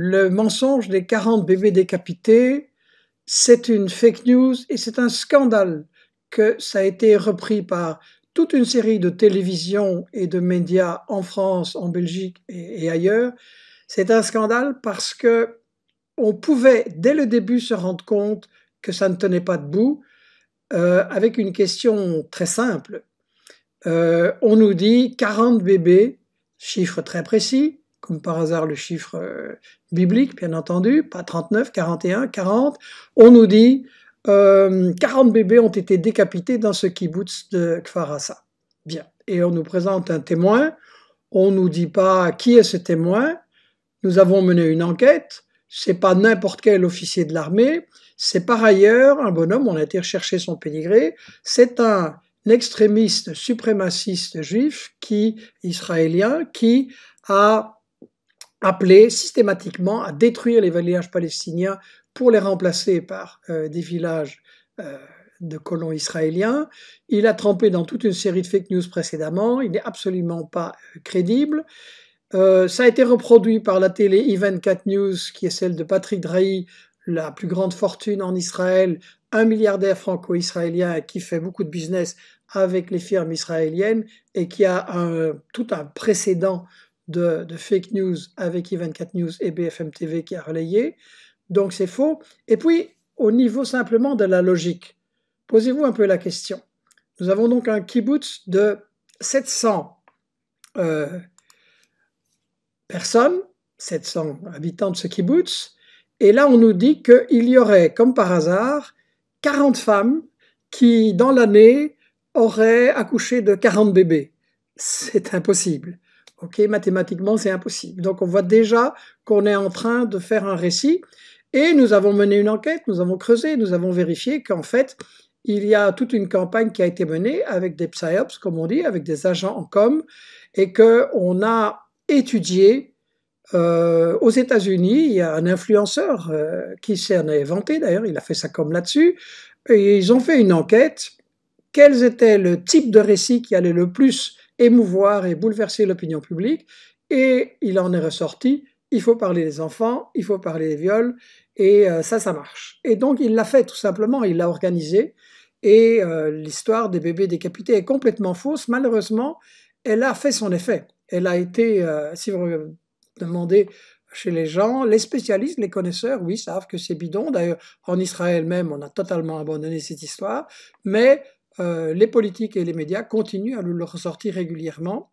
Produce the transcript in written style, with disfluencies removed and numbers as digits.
le mensonge des 40 bébés décapités, c'est une fake news et c'est un scandale que ça a été repris par toute une série de télévisions et de médias en France, en Belgique et ailleurs. C'est un scandale parce que on pouvait dès le début se rendre compte que ça ne tenait pas debout avec une question très simple. On nous dit 40 bébés, chiffre très précis, comme par hasard le chiffre biblique, bien entendu, pas 39, 41, 40. On nous dit 40 bébés ont été décapités dans ce kibbutz de Kfar Assa. Bien. Et on nous présente un témoin. On ne nous dit pas qui est ce témoin. Nous avons mené une enquête. C'est pas n'importe quel officier de l'armée. C'est par ailleurs un bonhomme, on a été rechercher son pédigré. C'est un extrémiste suprémaciste juif israélien qui a appelé systématiquement à détruire les villages palestiniens pour les remplacer par des villages de colons israéliens. Il a trempé dans toute une série de fake news précédemment. Il n'est absolument pas crédible. Ça a été reproduit par la télé I24 News, qui est celle de Patrick Drahi, la plus grande fortune en Israël, un milliardaire franco-israélien qui fait beaucoup de business avec les firmes israéliennes et qui a tout un précédent de fake news avec I24 News et BFM TV qui a relayé. Donc c'est faux. Et puis, au niveau simplement de la logique, posez-vous un peu la question. Nous avons donc un kibbutz de 700 personnes, 700 habitants de ce kibbutz, et là on nous dit qu'il y aurait, comme par hasard, 40 femmes qui, dans l'année, auraient accouché de 40 bébés. C'est impossible. Ok, mathématiquement, c'est impossible. Donc on voit déjà qu'on est en train de faire un récit, et nous avons mené une enquête, nous avons creusé, nous avons vérifié qu'en fait, il y a toute une campagne qui a été menée avec des psyops, comme on dit, avec des agents en com, et qu'on a étudié aux États-Unis. Il y a un influenceur qui s'en est vanté, d'ailleurs, il a fait sa com là-dessus, et ils ont fait une enquête. Quels étaient le type de récit qui allait le plus émouvoir et bouleverser l'opinion publique? Et il en est ressorti, il faut parler des enfants, il faut parler des viols, et ça marche. Et donc il l'a fait tout simplement, il l'a organisé, et l'histoire des bébés décapités est complètement fausse. Malheureusement, elle a fait son effet. Elle a été, si vous demandez chez les gens, les spécialistes, les connaisseurs, oui, savent que c'est bidon. D'ailleurs, en Israël même, on a totalement abandonné cette histoire, mais les politiques et les médias continuent à nous le ressortir régulièrement.